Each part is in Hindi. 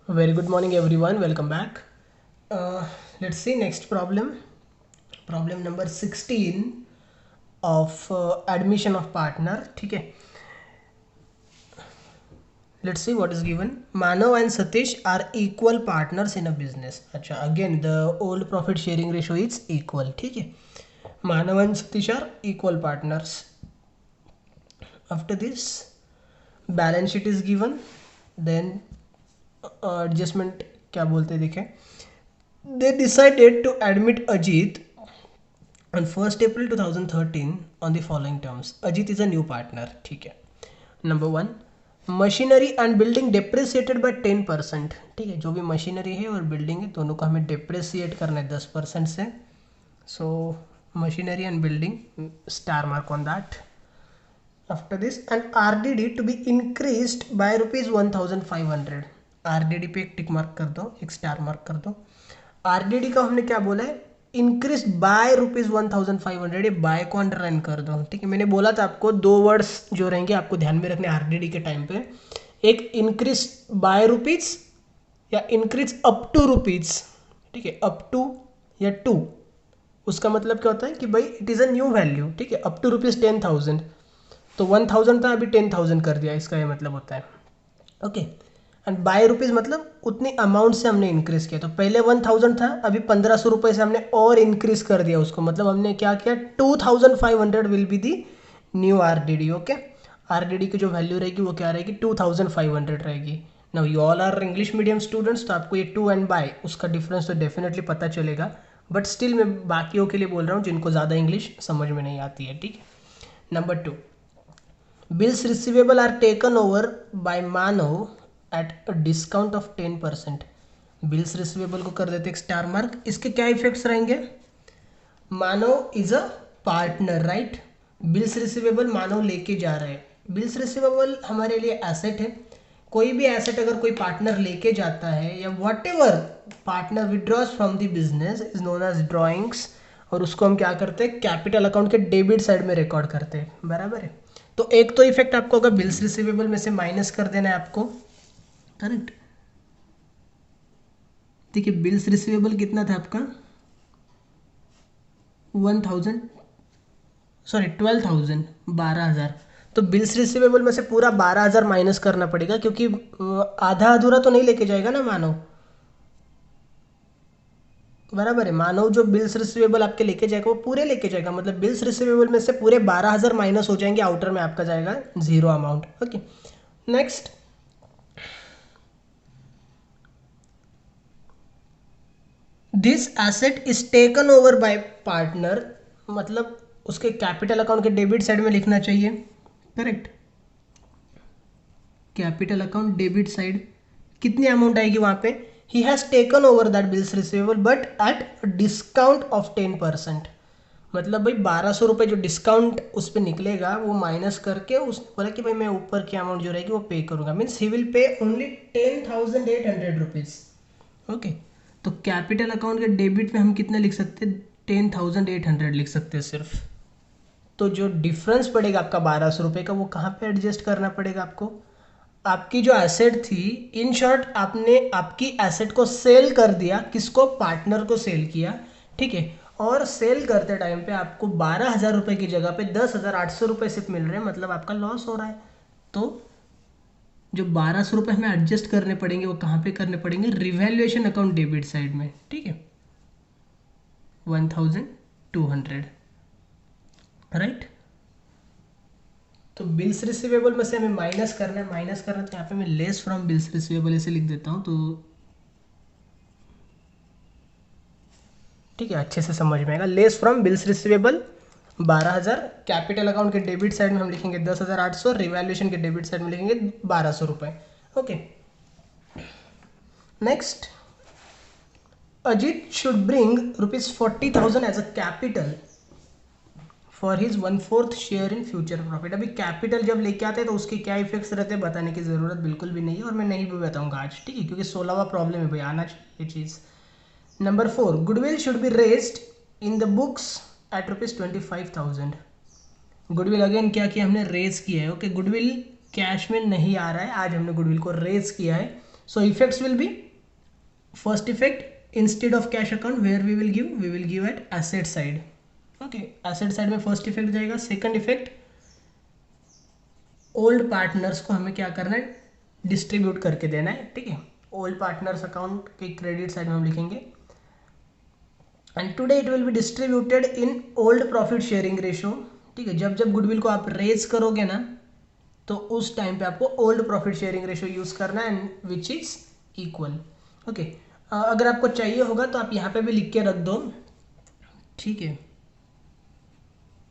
Very good morning, everyone. Welcome back. Let's see next problem. Problem number 16 of admission of partner. ठीक है. Let's see what is given. Manav and Satish are equal partners in a business. अच्छा, again the old profit sharing ratio is equal. ठीक है. Manav and Satish are equal partners. After this, balance sheet is given. Then adjustment क्या बोलते हैं देखें. They decided to admit Ajit on 1st April 2013 on the following terms. Ajit is a new partner. ठीक है. Number 1, machinery and building depreciated by 10%. ठीक है, जो भी मशीनरी है और बिल्डिंग है दोनों को हमें डेप्रिसिएट करना है 10% से. So machinery and building star mark on that. After this and RDD to be increased by ₹1500. RDD पे एक टिक मार्क कर दो, एक स्टार मार्क कर दो. आरडीडी का हमने क्या बोला है, इंक्रीज बाय ₹1500. ये बाय को अंडरलाइन कर दो. ठीक है, मैंने बोला था आपको दो वर्ड्स जो रहेंगे आपको ध्यान में रखने आरडीडी के टाइम पे. एक इंक्रीज बाय रुपीज या इंक्रीज अप टू रुपीज. ठीक है, अप टू या टू, उसका मतलब क्या होता है कि भाई it is a new value. ठीक है, अप टू ₹10,000 तो 1000 था, अभी 10,000 कर दिया, इसका ये मतलब होता है. ओके, एंड बाय रुपीज़ मतलब उतनी अमाउंट से हमने इंक्रीज किया. तो पहले 1000 था, अभी 1500 रुपये से हमने और इंक्रीज कर दिया उसको. मतलब हमने क्या किया, 2500 will be the new RDD. Okay, RDD की जो वैल्यू रहेगी वो क्या रहेगी, 2500 रहेगी. Now you all are English medium students, तो आपको ये टू एंड बाय उसका डिफरेंस तो डेफिनेटली पता चलेगा. बट स्टिल मैं बाकियों के लिए बोल रहा हूँ जिनको ज़्यादा इंग्लिश समझ में नहीं आती है. ठीक है. Number 2, bills receivable are taken over by Manav at a discount of 10%. Bills receivable को कर देते एक स्टार मार्क. इसके क्या इफेक्ट्स रहेंगे, Manav is a partner, right. Bills receivable Manav लेके जा रहे हैं. बिल्स रिसीवेबल हमारे लिए एसेट है. कोई भी एसेट अगर कोई पार्टनर लेके जाता है या whatever partner withdraws from the business is known as drawings, और उसको हम क्या करते हैं, कैपिटल अकाउंट के डेबिट साइड में रिकॉर्ड करते हैं. बराबर है. तो एक तो इफेक्ट आपको होगा बिल्स रिसीवेबल में से माइनस कर देना है आपको. करेक्ट. देखिए बिल्स रिसीवेबल कितना था आपका, 12,000. तो बिल्स रिसीवेबल में से पूरा 12,000 माइनस करना पड़ेगा, क्योंकि आधा अधूरा तो नहीं लेके जाएगा ना मानव. बराबर है, मानव जो बिल्स रिसीवेबल आपके लेके जाएगा वो पूरे लेके जाएगा. मतलब बिल्स रिसीवेबल में से पूरे 12,000 माइनस हो जाएंगे, आउटर में आपका जाएगा zero amount. Okay. Next, this asset is taken over by partner. मतलब उसके कैपिटल अकाउंट के डेबिट साइड में लिखना चाहिए. Correct. Capital account debit side कितनी अमाउंट आएगी वहां पे, he has taken over that bills receivable but at discount of 10%. मतलब भाई 1200 रुपये जो डिस्काउंट उस पर निकलेगा वो माइनस करके उसने बोला कि भाई मैं ऊपर की अमाउंट जो रहेगी वो पे करूंगा. Means he will pay only 10,800 rupees. Okay. तो कैपिटल अकाउंट के डेबिट में हम कितना लिख सकते हैं, 10,800 लिख सकते हैं सिर्फ. तो जो डिफरेंस पड़ेगा आपका 1200 रुपये का, वो कहाँ पे एडजस्ट करना पड़ेगा आपको, आपकी जो एसेट थी. इन शॉर्ट आपने आपकी एसेट को सेल कर दिया, किसको, पार्टनर को सेल किया. ठीक है, और सेल करते टाइम पे आपको 12,000 रुपये की जगह पे 10,800 रुपये सिर्फ मिल रहे हैं. मतलब आपका लॉस हो रहा है. तो जो 1200 रुपये हमें एडजस्ट करने पड़ेंगे वो कहाँ पे करने पड़ेंगे, रिवैल्यूएशन अकाउंट डेबिट साइड में. ठीक है, 1,200. राइट. तो बिल्स रिसीवेबल में से हमें माइनस करना है. माइनस करना तो यहाँ पे मैं लेस फ्रॉम बिल्स रिसीवेबल ऐसे लिख देता हूँ. तो ठीक है, अच्छे से समझ में आएगा. Less from bills receivable 12,000, capital account के डेबिट साइड में हम लिखेंगे 10,800, रिवैल्यूएशन के डेबिट साइड में लिखेंगे 1,200 रुपये. Okay. Next, Ajit should bring ₹40,000 as a capital for his 1/4 share in future profit. अभी कैपिटल जब लेके आते हैं तो उसके क्या इफेक्ट्स रहते हैं बताने की ज़रूरत बिल्कुल भी नहीं है, और मैं नहीं भी बताऊंगा आज. ठीक है, क्योंकि 16वां प्रॉब्लम है भाई, आना चाहिए चीज़. Number 4, goodwill should be raised in the books at ₹25,000. Goodwill again क्या किया हमने, रेज किया है. ओके, गुडविल कैश में नहीं आ रहा है, आज हमने गुडविल को रेज किया है. So effects will be, first effect, instead of cash account where we will give at asset side. Okay, asset side में फर्स्ट इफेक्ट जाएगा. सेकंड इफेक्ट, ओल्ड पार्टनर्स को हमें क्या करना है, डिस्ट्रीब्यूट करके देना है. ठीक है, ओल्ड पार्टनर्स अकाउंट के क्रेडिट साइड में हम लिखेंगे, and today it will be distributed in old profit sharing ratio. ठीक है, जब जब गुडविल को आप रेज करोगे ना, तो उस टाइम पे आपको old profit sharing ratio use करना है, and which is equal. Okay, अगर आपको चाहिए होगा तो आप यहाँ पे भी लिख के रख दो. ठीक है,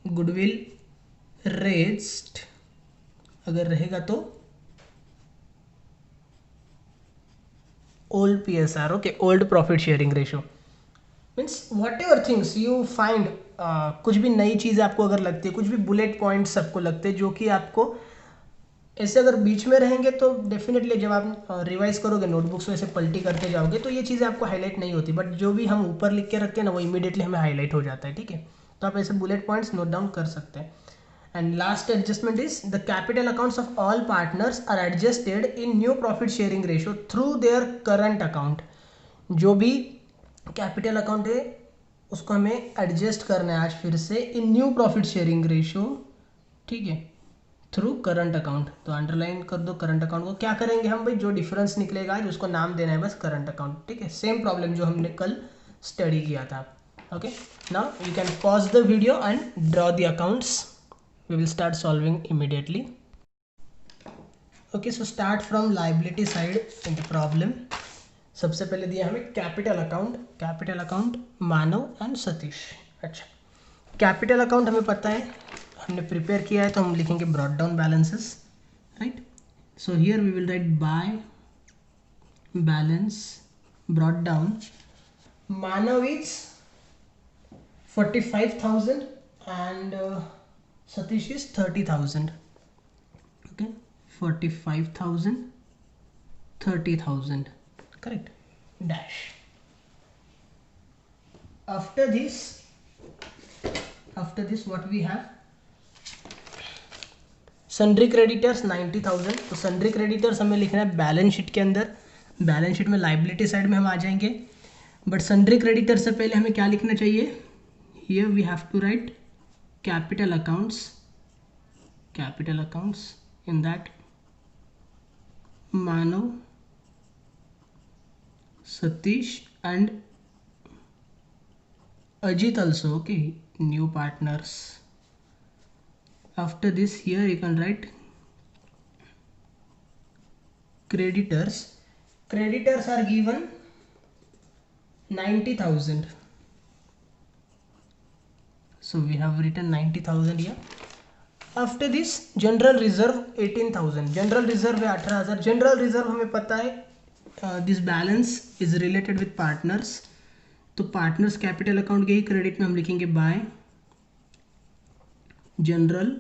गुडविल रेज्ड अगर रहेगा तो old PSR. Okay, old profit sharing ratio means what ever things you find. कुछ भी नई चीज़ आपको अगर लगती है, कुछ भी बुलेट पॉइंट्स आपको लगते हैं जो कि आपको ऐसे अगर बीच में रहेंगे, तो डेफिनेटली जब आप रिवाइज करोगे नोटबुक्स में ऐसे पलटी करते जाओगे तो ये चीज़ें आपको हाईलाइट नहीं होती, बट जो भी हम ऊपर लिख के रखते हैं ना, वो इमीडिएटली हमें हाईलाइट हो जाता है. ठीक है, तो आप ऐसे बुलेट पॉइंट्स नोट डाउन कर सकते हैं. And last adjustment is the capital accounts of all partners are adjusted in new profit sharing ratio through their current account. जो भी कैपिटल अकाउंट है उसको हमें एडजस्ट करना है आज फिर से इन न्यू प्रॉफिट शेयरिंग रेशो. ठीक है, थ्रू करंट अकाउंट. तो अंडरलाइन कर दो करंट अकाउंट को. क्या करेंगे हम भाई, जो डिफरेंस निकलेगा आज उसको नाम देना है बस करंट अकाउंट. ठीक है, सेम प्रॉब्लम जो हमने कल स्टडी किया था. Okay, now you can pause the video and draw the accounts. We will start solving immediately. Okay, so start from liability side in the problem. सबसे पहले दिया हमें capital account Manav and Satish. अच्छा, कैपिटल अकाउंट हमें पता है, हमने प्रिपेयर किया है, तो हम लिखेंगे brought down balances. Right, so here we will write by balance brought down. Manav is 45,000 and Satish is 30,000. Okay, 45,000 30,000, correct, dash. After this what we have, sundry creditors 90,000. तो सन्ड्री क्रेडिटर्स हमें लिखना है बैलेंस शीट के अंदर. बैलेंस शीट में लाइबिलिटी साइड में हम आ जाएंगे, बट सन्ड्री क्रेडिटर से पहले हमें क्या लिखना चाहिए, here we have to write capital accounts in that Manav, Satish and Ajit also. Okay, new partners. After this, here you can write creditors. Creditors are given 90,000. So we have written 90,000 here. After this, general reserve 18,000. general reserve है 18,000. general reserve हमें पता है this balance is related with partners. तो पार्टनर्स कैपिटल अकाउंट के ही क्रेडिट में हम लिखेंगे बाय जनरल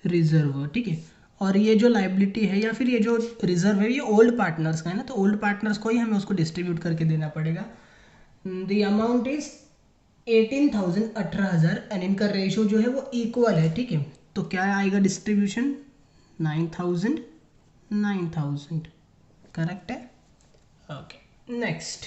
रिजर्व. ठीक है, और ये जो लाइबिलिटी है या फिर ये जो रिजर्व है ये ओल्ड पार्टनर्स का है ना, तो ओल्ड पार्टनर्स को ही हमें उसको डिस्ट्रीब्यूट करके देना पड़ेगा. द अमाउंट इज 18,000 18,000 एंड इनका रेशियो जो है वो इक्वल है. ठीक है, तो क्या आएगा डिस्ट्रीब्यूशन, 9,000 9,000, करेक्ट है. Okay, next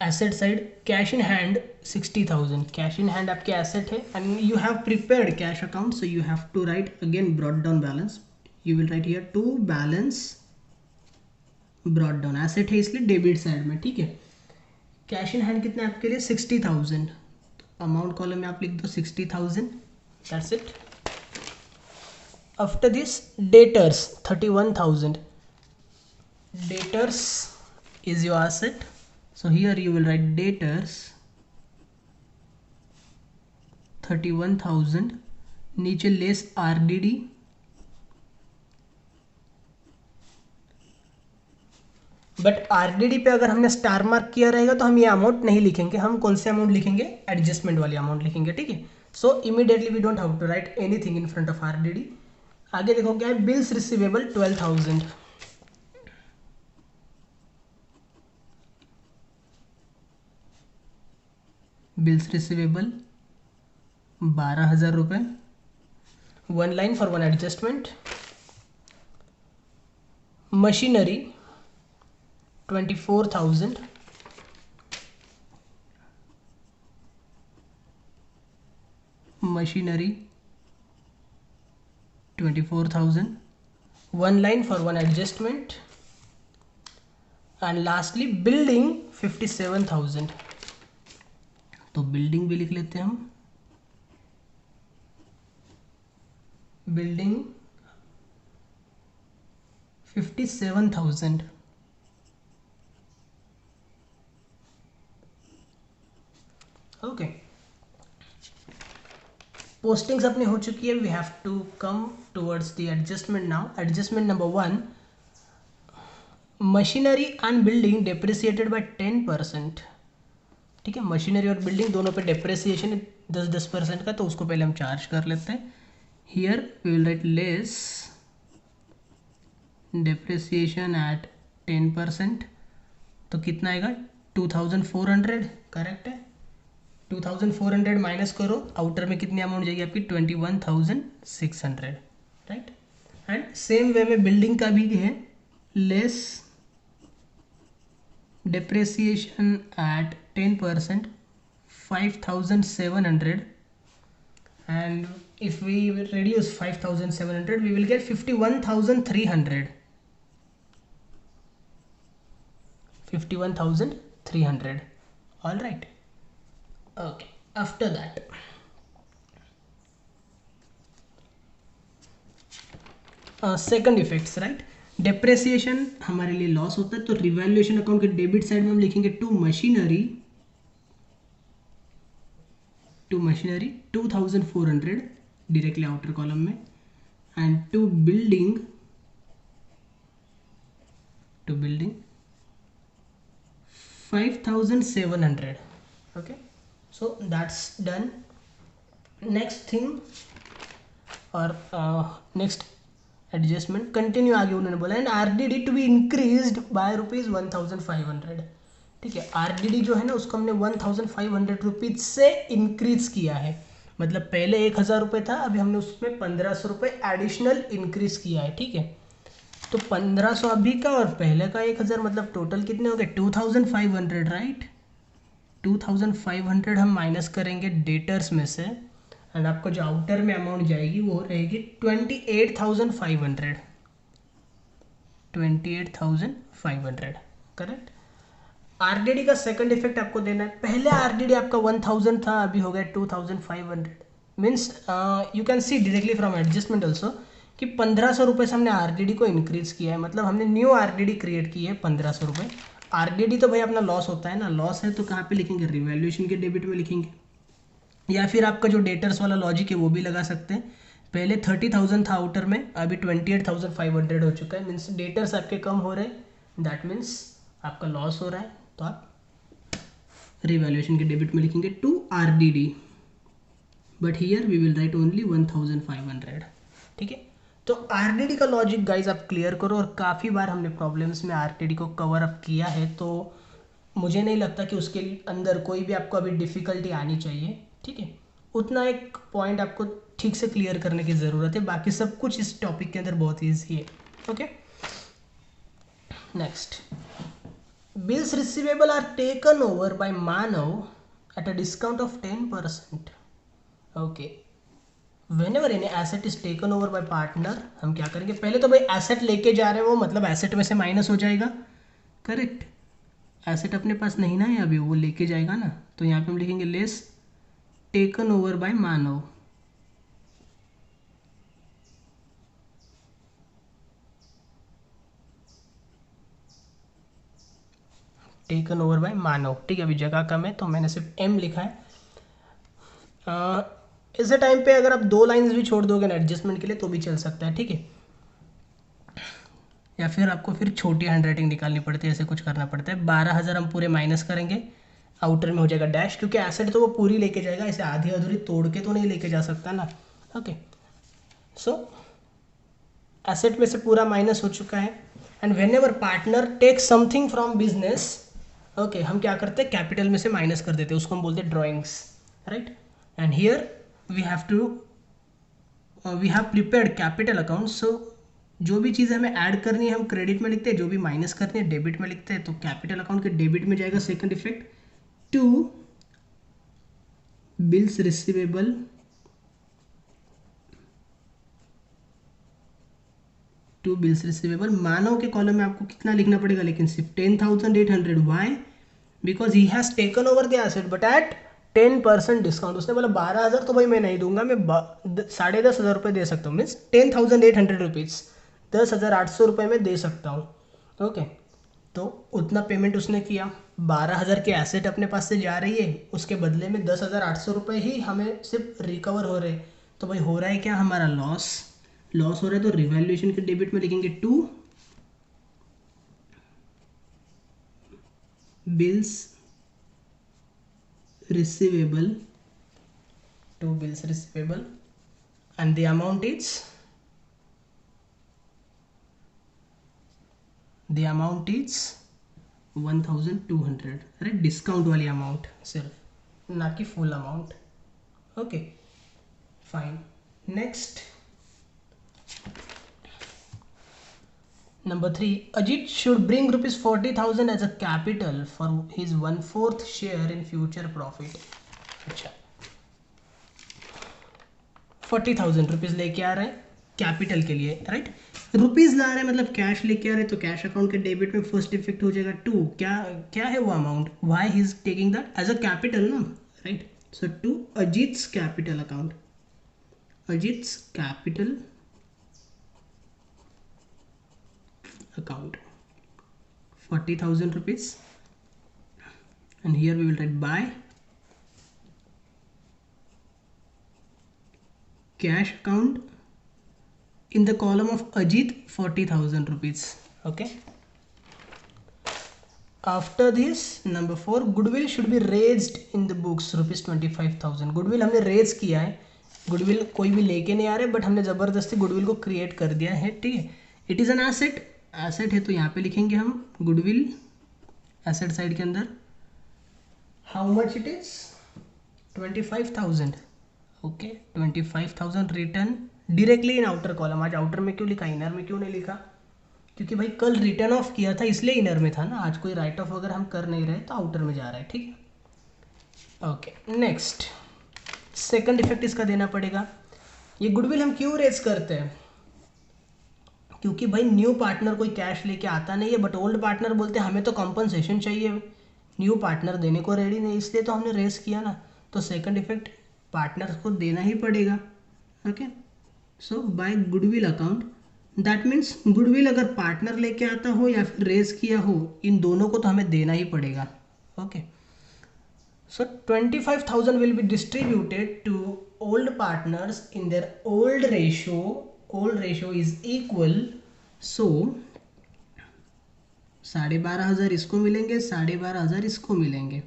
asset side. Cash in hand 60,000. Cash in hand आपके एसेट है and you have prepared cash account, so you have to write again brought down balance. You will write here to balance brought down. Asset है इसलिए डेबिट साइड में. ठीक है, कैश इन हैंड कितना आपके लिए 60,000. अमाउंट कॉलम में आप लिख दो 60,000. That's it. After this, debtors 31,000. Debtors is your asset, so here you will write debtors 31,000. नीचे लेस RDD. बट RDD पे अगर हमने स्टार मार्क किया रहेगा तो हम ये अमाउंट नहीं लिखेंगे. हम कौन से अमाउंट लिखेंगे, एडजस्टमेंट वाली अमाउंट लिखेंगे. ठीक है, so immediately we don't have to write anything in front of RDD. आगे देखो क्या है, बिल्स रिसीवेबल 12,000. बिल्स रिसीवेबल 12,000 रुपये. One line for one adjustment, machinery 24,000, machinery 24,000, one line for one adjustment, and lastly building 57,000. तो बिल्डिंग भी लिख लेते हैं हम, बिल्डिंग 57,000. ओके, पोस्टिंग्स अपनी हो चुकी है. We have to come towards the adjustment now. Adjustment number 1, machinery and building depreciated by 10%. ठीक है, मशीनरी और बिल्डिंग दोनों पे डेप्रिसिएशन 10% का, तो उसको पहले हम चार्ज कर लेते हैं. Here we will write less depreciation at 10%. तो कितना आएगा? 2,400. करेक्ट है. 2,400 माइनस करो, आउटर में कितनी अमाउंट जाएगी आपकी? 21,600. राइट. एंड सेम वे में बिल्डिंग का भी है, less depreciation at 10%, 5,700, and if we reduce 5,700 we will get 51,300. 51,300. all right. okay, after that second effects, right. Depreciation हमारे लिए लॉस होता है, तो रिवैल्यूएशन अकाउंट के डेबिट साइड में हम लिखेंगे to machinery 2,400 directly outer column में, and to building 5,700. Okay, so that's done. Next thing और नेक्स्ट एडजस्टमेंट कंटिन्यू. आगे उन्होंने बोला and RDD to be increased by ₹1,500. ठीक है, आरडीडी जो है ना उसको हमने 1,500 रुपीज से इंक्रीज किया है. मतलब पहले 1,000 रुपये था, अभी हमने उसमें 1,500 रुपये एडिशनल इंक्रीज किया है. ठीक है, तो 1,500 अभी का और पहले का 1,000, मतलब टोटल कितने हो गए? 2,500. राइट. 2,500 हम माइनस करेंगे डेटर्स में से, एंड आपको जो आउटर में अमाउंट जाएगी वो रहेगी 28,500. 28,500. करेक्ट. आरडीडी का सेकंड इफेक्ट आपको देना है. पहले आरडीडी आपका 1,000 था, अभी हो गया 2,500. Means you can see directly from adjustment also कि 1,500 रुपये से हमने आरडीडी को इंक्रीज किया है. मतलब हमने न्यू आरडीडी क्रिएट की है 1,500 रुपये. आरडीडी तो भाई अपना लॉस होता है ना, लॉस है तो कहाँ पे लिखेंगे? रिवैल्यूएशन के डेबिट में लिखेंगे, या फिर आपका जो डेटर्स वाला लॉजिक है वो भी लगा सकते हैं. पहले 30,000 था आउटर में, अभी 28,500 हो चुका है. मीन्स डेटर्स आपके कम हो रहे हैं, दैट मीन्स आपका लॉस हो रहा है, तो आप रिवैल्यूएशन के डेबिट में लिखेंगे to RDD, but here we will write only 1,500. ठीक है, तो आरडीडी का लॉजिक गाइज आप क्लियर करो. और काफ़ी बार हमने प्रॉब्लम्स में आरडीडी को कवर अप किया है, तो मुझे नहीं लगता कि उसके अंदर कोई भी आपको अभी डिफ़िकल्टी आनी चाहिए. ठीक है, उतना एक पॉइंट आपको ठीक से क्लियर करने की ज़रूरत है, बाकी सब कुछ इस टॉपिक के अंदर बहुत ईजी है. Okay, next, bills receivable are taken over by Manav at a discount of 10%. Okay, whenever any asset is taken over by partner, हम क्या करेंगे? पहले तो भाई एसेट लेके जा रहे हैं वो, मतलब एसेट में से माइनस हो जाएगा. करेक्ट. एसेट अपने पास नहीं ना है अभी, वो लेके जाएगा ना, तो यहाँ पे हम लिखेंगे less taken over by Manav. Taken over by Manav. ठीक है, अभी जगह कम है तो मैंने सिर्फ एम लिखा है. इसे टाइम पे अगर आप 2 लाइंस भी छोड़ दोगे ना एडजस्टमेंट के लिए तो भी चल सकता है. ठीक है, या फिर आपको फिर छोटी हैंड राइटिंग निकालनी पड़ती है, ऐसे कुछ करना पड़ता है. 12,000 हम पूरे माइनस करेंगे, आउटर में हो जाएगा डैश, क्योंकि एसेट तो वो पूरी लेके जाएगा, ऐसे आधी अधूरी तोड़ के तो नहीं लेके जा सकता ना. ओके, सो एसेट में से पूरा माइनस हो चुका है. And whenever partner take something from business, okay, हम क्या करते हैं? कैपिटल में से माइनस कर देते हैं, उसको हम बोलते हैं drawings. Right. And here we have to we have prepared capital account. So जो भी चीज़ हमें ऐड करनी है हम क्रेडिट में लिखते हैं, जो भी माइनस करनी है डेबिट में लिखते हैं। तो कैपिटल अकाउंट के डेबिट में जाएगा second effect to bills receivable to bills receivable. Manav के कॉलम में आपको कितना लिखना पड़ेगा, लेकिन सिर्फ 10,800। Why? Because he has taken over the asset but at 10% discount. उसने बोला 12,000 तो भाई मैं नहीं दूंगा, मैं 10,500 रुपये दे सकता हूँ, मीन्स 10,800 रुपीज़, 10,800 रुपये में दे सकता हूँ। ओके, तो उतना पेमेंट उसने किया। 12,000 के एसेट अपने पास से जा रही है, उसके बदले में 10,800 रुपये ही हमें सिर्फ रिकवर हो रहे। तो भाई हो रहा है क्या, हमारा लॉस हो रहा है। तो रिवैल्यूएशन के डेबिट में लिखेंगे to bills receivable and the amount is 1,200। अरे डिस्काउंट वाली अमाउंट सिर्फ, ना कि full amount. Okay fine. Next number 3, Ajit should bring ₹40,000 as a capital for his 1/4 share in future profit. अच्छा, 40,000 रुपीज़ लेके आ रहे हैं कैपिटल के लिए, राइट। रुपीज़ ला रहे हैं मतलब कैश लेके आ रहे हैं, तो कैश अकाउंट के डेबिट में फर्स्ट इफेक्ट हो जाएगा टू, क्या है वो amount, why he is taking that as a capital ना, right. So to Ajit's capital account, Ajit's capital account 40,000 rupees, and here we will write by cash account in the column of Ajit 40,000 rupees. Okay, after this number 4, goodwill should be raised in the books ₹25,000। Goodwill हमने रेज किया है, गुडविल कोई भी लेके नहीं आ रहे बट हमने ज़बरदस्ती गुडविल को क्रिएट कर दिया है, ठीक है। इट इज़ एन एसेट है, तो यहाँ पे लिखेंगे हम गुडविल एसेट साइड के अंदर। How much it is 25,000। Okay, 25,000 return directly in outer column. आज आउटर में क्यों लिखा, इनर में क्यों नहीं लिखा, क्योंकि भाई कल रिटर्न ऑफ किया था इसलिए इनर में था ना, आज कोई राइट ऑफ अगर हम कर नहीं रहे तो आउटर में जा रहा है, ठीक है। ओके, नेक्स्ट सेकंड इफेक्ट इसका देना पड़ेगा। ये गुडविल हम क्यों रेज करते हैं, क्योंकि भाई न्यू पार्टनर कोई कैश लेके आता नहीं है, बट ओल्ड पार्टनर बोलते हैं हमें तो कॉम्पनसेशन चाहिए, न्यू पार्टनर देने को रेडी नहीं, इसलिए तो हमने रेस किया ना। तो सेकंड इफेक्ट पार्टनर को देना ही पड़ेगा। Okay, so by goodwill account, that means goodwill अगर पार्टनर लेके आता हो या फिर रेस किया हो, इन दोनों को तो हमें देना ही पड़ेगा। Okay, so 25,000 will be distributed to old partners in their old ratio. Old ratio is equal, so 12,500 इसको मिलेंगे, 12,500 इसको मिलेंगे।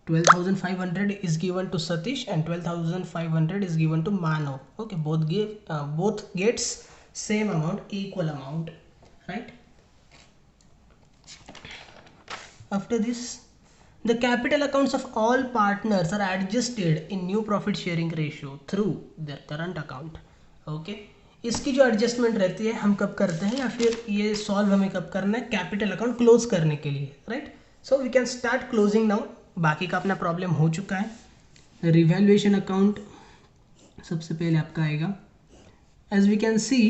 12,500 is given to Satish and 12,500 is given to Manav. Okay, both gets same amount, equal amount, right? After this, the capital accounts of all partners are adjusted in new profit sharing ratio through their current account. Okay, इसकी जो एडजस्टमेंट रहती है हम कब करते हैं, या फिर ये सॉल्व हमें कब करना है, कैपिटल अकाउंट क्लोज करने के लिए, right. So we can start closing now. बाकी का अपना प्रॉब्लम हो चुका है। रिवैल्यूएशन अकाउंट सबसे पहले आपका आएगा। As we can see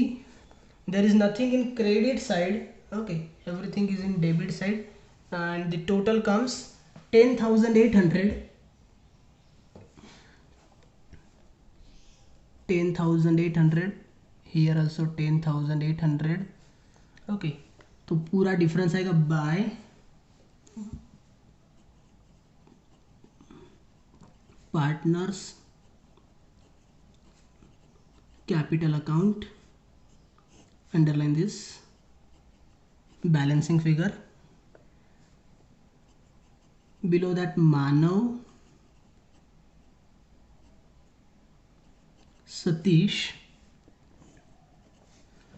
there is nothing in credit side, okay, everything is in debit side, and the total comes 10,800, 10,800, here also 10,800। Okay, तो पूरा डिफरेंस आएगा by partners capital account, underline this, balancing figure, below that Manav, Satish.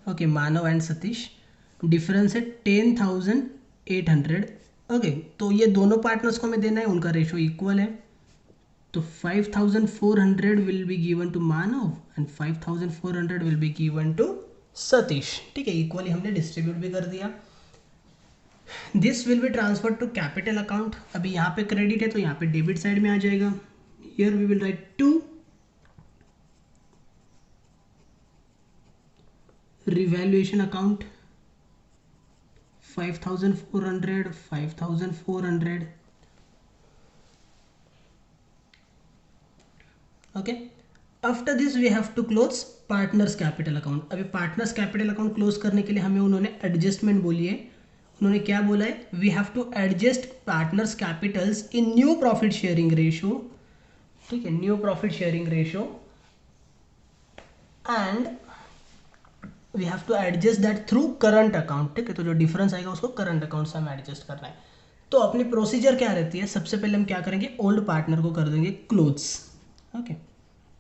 Okay, Manav and Satish, difference है 10,800। ओके, तो ये दोनों पार्टनर्स को हमें देना है, उनका रेशो इक्वल है। तो 5400 will be given to Manav and 5400 will be given to Satish. ठीक है, इक्वली हमने डिस्ट्रीब्यूट भी कर दिया। This will be transfer to capital account. अभी यहाँ पे क्रेडिट है तो यहाँ पे डेबिट साइड में आ जाएगा। Here we will write to revaluation account 5400 okay. After this we have to close partners capital account. अभी पार्टनर्स कैपिटल अकाउंट क्लोज करने के लिए हमें उन्होंने एडजस्टमेंट बोली है। उन्होंने क्या बोला है, we have to adjust partners capitals in new profit sharing ratio. ठीक है, new profit sharing ratio and we have to adjust that through current account. ठीक है, तो जो डिफरेंस आएगा उसको करंट अकाउंट से हमें एडजस्ट करना है। तो अपनी प्रोसीजर क्या रहती है, सबसे पहले हम क्या करेंगे, ओल्ड पार्टनर को कर देंगे क्लोज। ओके,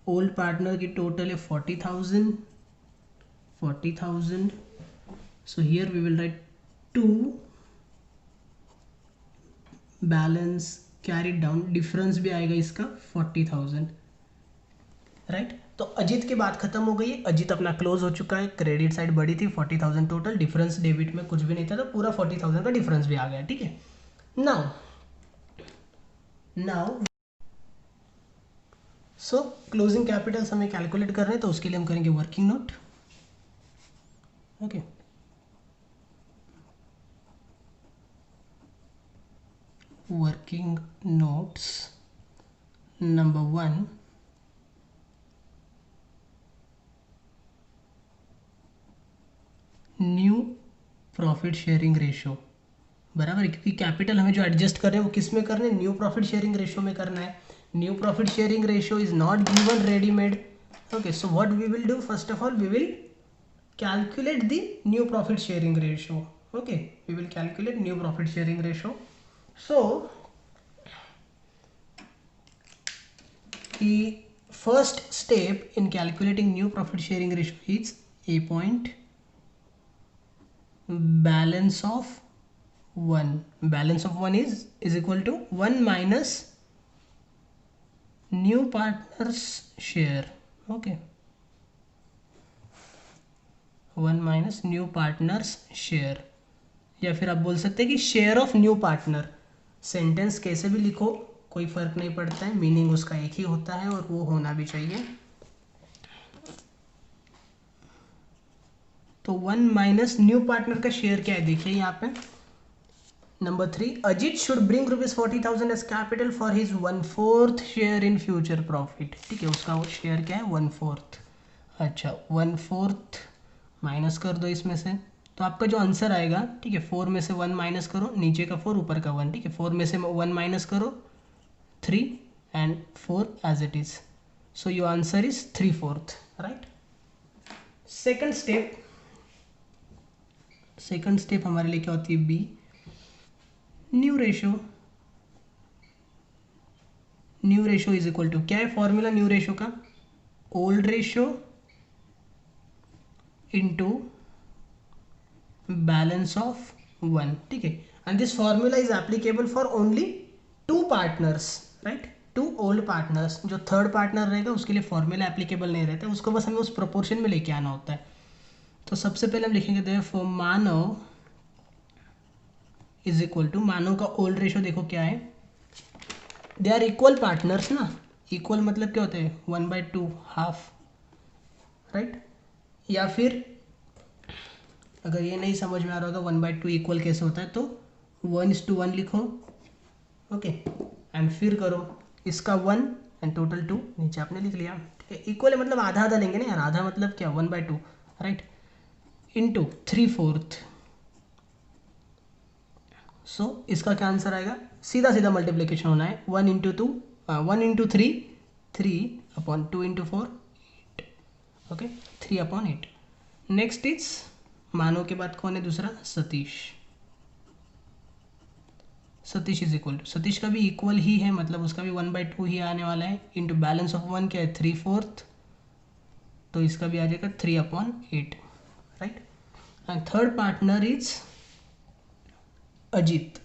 ओल्ड पार्टनर की टोटल है 40,000। So here we will write to balance carried down, difference भी आएगा इसका 40,000 राइट। तो अजीत की बात खत्म हो गई है, अजीत अपना क्लोज हो चुका है। क्रेडिट साइड बड़ी थी 40,000 टोटल, डिफरेंस डेबिट में कुछ भी नहीं था तो पूरा 40,000 का डिफरेंस भी आ गया। ठीक है, नाउ सो क्लोजिंग कैपिटल्स हमें कैलकुलेट कर रहे हैं तो उसके लिए हम करेंगे working note. Okay, working notes number 1, new profit sharing ratio. बराबर है, क्योंकि कैपिटल हमें जो एडजस्ट कर रहे हैं वो किस में करना है, न्यू प्रॉफिट शेयरिंग रेशियो में करना है। New profit sharing ratio is not given readymade. Okay, so what we will do, first of all we will calculate the new profit sharing ratio. Okay, we will calculate new profit sharing ratio. So the first step in calculating new profit sharing ratio is a point balance of 1. Balance of 1 is equal to 1 minus new partners share. Okay, 1 minus new partners share, या फिर आप बोल सकते हैं कि share of new partner. Sentence कैसे भी लिखो कोई फर्क नहीं पड़ता है, मीनिंग उसका एक ही होता है और वो होना भी चाहिए। तो 1 माइनस न्यू पार्टनर का शेयर क्या है, देखिए यहाँ पे नंबर 3, Ajit should bring ₹40,000 as capital for his 1/4 share in future profit. ठीक है, उसका शेयर क्या है 1/4। अच्छा, 1/4 माइनस कर दो इसमें से, तो आपका जो आंसर आएगा, ठीक है, 4 में से 1 माइनस करो, नीचे का 4 ऊपर का 1। ठीक है, 4 में से 1 माइनस करो 3 and 4 as it is. So your answer is 3/4 right. Second step हमारे लिए क्या होती है, B, new ratio. New ratio is equal to, क्या है फॉर्मूला न्यू रेशियो का, old ratio into balance of 1। ठीक है, and this formula is applicable for only 2 partners right, 2 old partners. जो थर्ड पार्टनर रहेगा उसके लिए फॉर्मूला एप्लीकेबल नहीं रहता, उसको बस हमें उस प्रोपोर्शन में लेके आना होता है। तो सबसे पहले हम लिखेंगे therefore Manav is equal to, Manav का ओल्ड रेशियो देखो क्या है, दे आर इक्वल पार्टनर्स ना। इक्वल मतलब क्या होता है 1/2 हाफ राइट। या फिर अगर ये नहीं समझ में आ रहा होगा 1/2 इक्वल कैसे होता है, तो 1:1 लिखो। ओके, एंड फिर करो इसका 1 एंड टोटल 2, नीचे आपने लिख लिया। इक्वल है मतलब आधा आधा लेंगे ना यार, आधा मतलब क्या 1/2 राइट, इनटू 3/4। सो इसका क्या आंसर आएगा, सीधा सीधा मल्टीप्लीकेशन होना है, 1 into 2 1 into 3 3/2 into 4 8। Okay, 3/8। Next is Manav के बाद कौन है दूसरा, Satish. Satish is equal to, Satish का भी इक्वल ही है मतलब उसका भी 1/2 ही आने वाला है, इंटू बैलेंस ऑफ 1 क्या है 3/4, तो इसका भी आ जाएगा 3/8 right. And third partner is Ajit.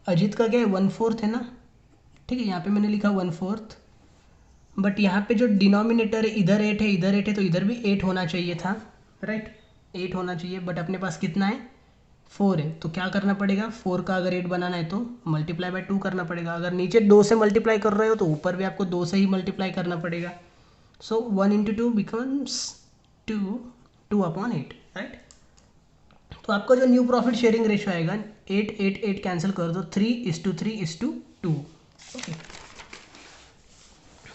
Ajit का क्या है 1/4 है ना, ठीक है, यहाँ पे मैंने लिखा 1/4, बट यहाँ पे जो डिनोमिनेटर है इधर 8 है, इधर 8 है, तो इधर भी 8 होना चाहिए था, राइट, 8 होना चाहिए, बट अपने पास कितना है 4 है, तो क्या करना पड़ेगा, 4 का अगर 8 बनाना है तो मल्टीप्लाई बाय 2 करना पड़ेगा, अगर नीचे 2 से मल्टीप्लाई कर रहे हो तो ऊपर भी आपको 2 से ही मल्टीप्लाई करना पड़ेगा, सो 1 इंटू 2 बिकम्स 2, 2/8, राइट। तो आपका जो न्यू प्रॉफिट शेयरिंग रेशियो आएगा 8 8 8 कैंसिल कर दो, 3:3:2, ओके।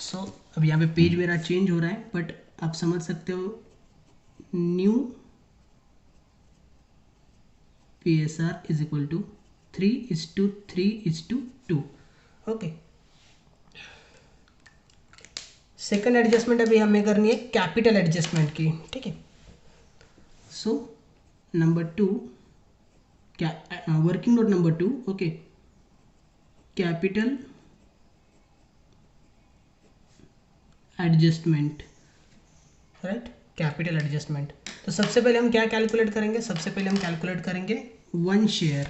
सो अब यहाँ पे पेज मेरा चेंज हो रहा है, बट आप समझ सकते हो new PSR is equal to 3:3:2, okay. Second adjustment अभी हमें करनी है कैपिटल एडजस्टमेंट की, ठीक है। सो नंबर 2, क्या working note number 2, okay, capital adjustment, right, capital adjustment. तो सबसे पहले हम क्या कैलकुलेट करेंगे, सबसे पहले हम कैलकुलेट करेंगे 1 शेयर,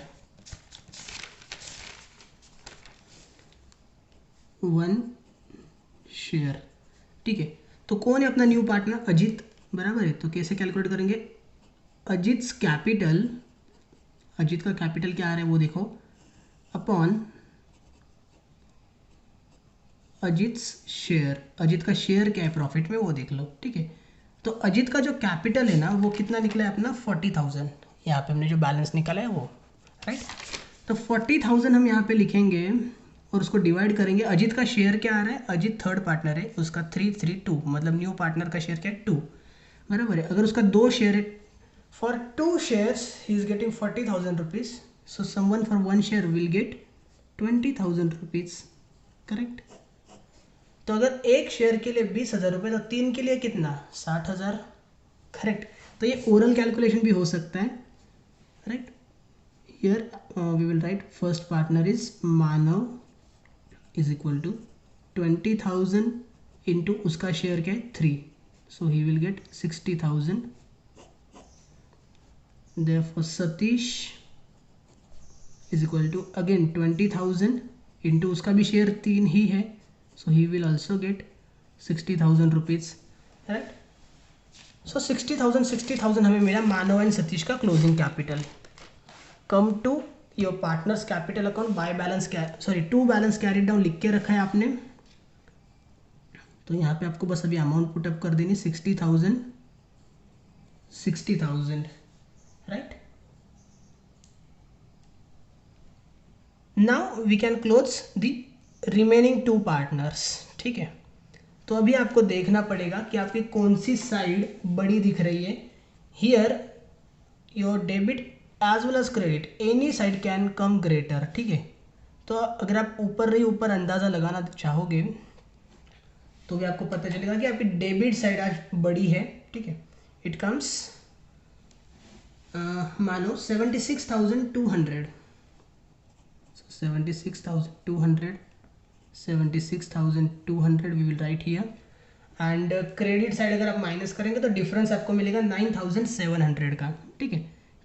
1 शेयर, ठीक है। तो कौन है अपना न्यू पार्टनर, अजीत, बराबर है। तो कैसे कैलकुलेट करेंगे, अजीत कैपिटल, अजीत का कैपिटल क्या आ रहा है वो देखो, अपॉन अजीत शेयर, अजीत का शेयर क्या है प्रॉफिट में वो देख लो, ठीक है। तो अजीत का जो कैपिटल है ना वो कितना निकला है अपना 40,000, यहाँ पे हमने जो बैलेंस निकाला है वो, राइट। तो 40,000 हम यहाँ पे लिखेंगे और उसको डिवाइड करेंगे, अजीत का शेयर क्या आ रहा है, अजीत थर्ड पार्टनर है, उसका 332, मतलब न्यू पार्टनर का शेयर क्या है 2, बराबर है। अगर उसका 2 शेयर है, for 2 shares he is getting 40,000 rupees, so someone for 1 share will get 20,000 rupees, correct. तो अगर एक शेयर के लिए 20,000 रुपये, तो 3 के लिए कितना 60,000, करेक्ट। तो ये ओरल कैलकुलेशन भी हो सकता है, right. Here we will write first partner is Manav is equal to 20,000 into उसका शेयर क्या है 3, so he will get 60,000। Therefore Satish is equal to again 20,000 into उसका भी शेयर 3 ही है, so he will also get 60,000 rupees, right? so 60,000 हमें मिला मानव एंड सतीश का closing capital. Come to your partners capital account by balance, to balance carry down लिख के रखा है आपने, तो यहाँ पे आपको बस अभी अमाउंट पुटअप कर देनी 60,000, right. Now we can close the remaining 2 partners, ठीक है। तो अभी आपको देखना पड़ेगा कि आपकी कौन सी साइड बड़ी दिख रही है। Here your debit as well as credit any side can come greater, ठीक है। तो अगर आप ऊपर ही ऊपर अंदाज़ा लगाना चाहोगे तो भी आपको पता चलेगा कि आपकी डेबिट साइड आज बड़ी है, ठीक है। इट कम्स मानो 76,200, 76,200 we will write here, and credit side अगर आप माइनस करेंगे तो डिफरेंस आपको मिलेगा 9,700 का, ठीक है।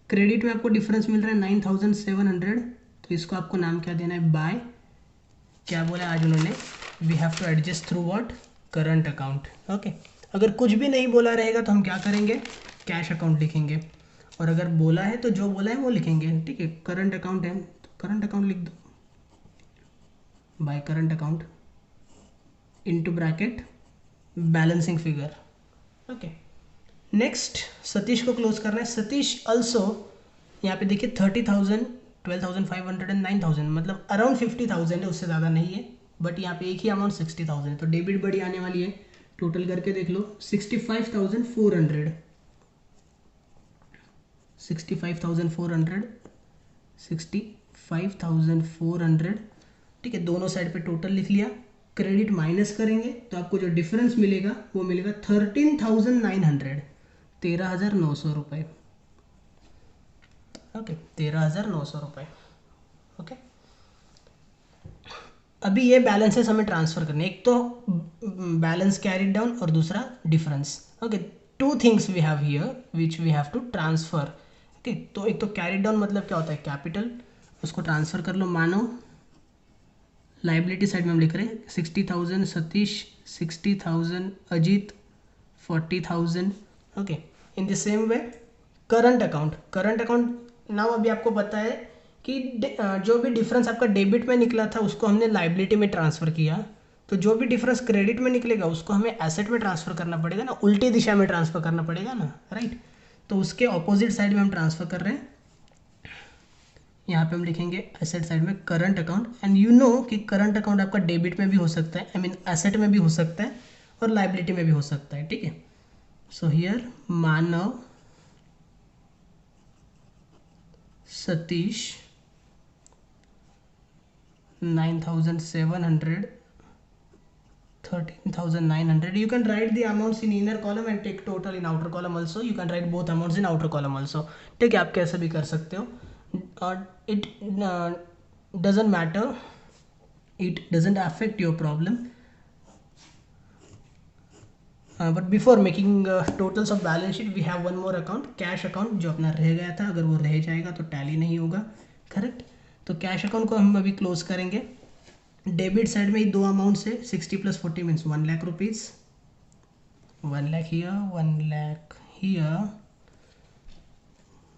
क्रेडिट में आपको डिफरेंस मिल रहा है 9,700, तो इसको आपको नाम क्या देना है, बाय, क्या बोला आज उन्होंने, we have to adjust through what, current account, okay. अगर कुछ भी नहीं बोला रहेगा तो हम क्या करेंगे, कैश अकाउंट लिखेंगे, और अगर बोला है तो जो बोला है वो लिखेंगे, ठीक है। करंट अकाउंट है तो करंट अकाउंट लिख दो, by current account into bracket balancing figure, okay. Next Satish को क्लोज करना है, सतीश अल्सो यहाँ पे देखिए 30,000, 12,500 एंड 9,000, मतलब अराउंड 50,000 है, उससे ज़्यादा नहीं है, बट यहाँ पे एक ही अमाउंट 60,000 है, तो डेबिट बड़ी आने वाली है। टोटल करके देख लो 65,400, 65,400, 65,400, ठीक है। दोनों साइड पे टोटल लिख लिया, क्रेडिट माइनस करेंगे तो आपको जो डिफरेंस मिलेगा वो मिलेगा 13,900, 13,900 रुपये, ओके, 13,900 रुपये, ओके। अभी ये बैलेंसेस हमें ट्रांसफर करने, एक तो बैलेंस कैरिड डाउन और दूसरा difference, okay. 2 things we have here which we have to transfer, okay. तो एक तो कैरिड डाउन मतलब क्या होता है, कैपिटल, उसको ट्रांसफ़र कर लो। मानो लाइबिलिटी साइड में हम लिख रहे हैं 60,000 Satish, 60,000 Ajit, 40,000। Okay, in the same way current account now अभी आपको पता है कि जो भी डिफरेंस आपका डेबिट में निकला था उसको हमने लाइबिलिटी में ट्रांसफ़र किया, तो जो भी डिफरेंस क्रेडिट में निकलेगा उसको हमें एसेट में ट्रांसफ़र करना पड़ेगा ना, उल्टी दिशा में ट्रांसफ़र करना पड़ेगा ना, राइट। तो उसके ऑपोजिट साइड में हम ट्रांसफ़र कर रहे हैं। यहाँ पे हम लिखेंगे एसेट साइड में current account, and you know कि करंट अकाउंट आपका डेबिट में भी हो सकता है, आई मीन एसेट में भी हो सकता है और लाइबिलिटी में भी हो सकता है, ठीक है। So here Manav, Satish 9,700, 13,900. You can write the amounts in inner column and take total in outer column also. You can write both amounts in outer column also. ठीक है, आप कैसे भी कर सकते हो. It doesn't matter. It doesn't affect your problem. But before making totals of balance sheet, we have one more account, cash account, जो अपना रह गया था. अगर वो रह जाएगा तो टैली नहीं होगा, करेक्ट. तो कैश अकाउंट को हम अभी क्लोज करेंगे. डेबिट साइड में ही दो अमाउंट्स है, 60 + 40 means 1 lakh rupees, 1 lakh here, 1 lakh here.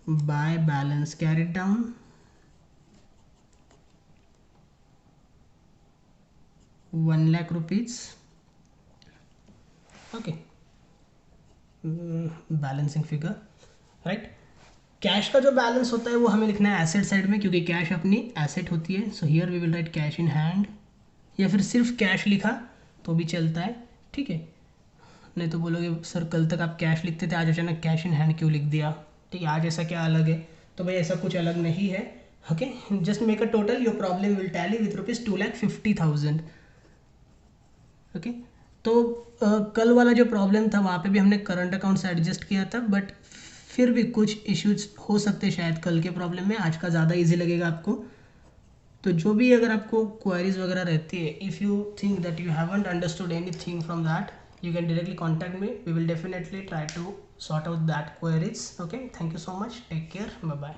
By balance carried down, ₹1,00,000. Okay, balancing figure, right. Cash का जो बैलेंस होता है वो हमें लिखना है एसेट साइड में, क्योंकि कैश अपनी एसेट होती है. So here we will write cash in hand, या फिर सिर्फ कैश लिखा तो भी चलता है, ठीक है. नहीं तो बोलोगे सर कल तक आप कैश लिखते थे, आज अचानक कैश इन हैंड क्यों लिख दिया, ठीक है, आज ऐसा क्या अलग है. तो भाई ऐसा कुछ अलग नहीं है. Okay, just make a total, your problem will tally with ₹2,50,000. Okay, तो कल वाला जो प्रॉब्लम था वहाँ पे भी हमने करंट अकाउंट से एडजस्ट किया था, बट फिर भी कुछ इश्यूज हो सकते हैं शायद कल के प्रॉब्लम में. आज का ज़्यादा इजी लगेगा आपको. तो जो भी अगर आपको क्वेरीज वगैरह रहती है, if you think that you haven't understood anything from that, you can directly contact me. We will definitely try to sort out that queries. Okay, thank you so much, take care, bye bye.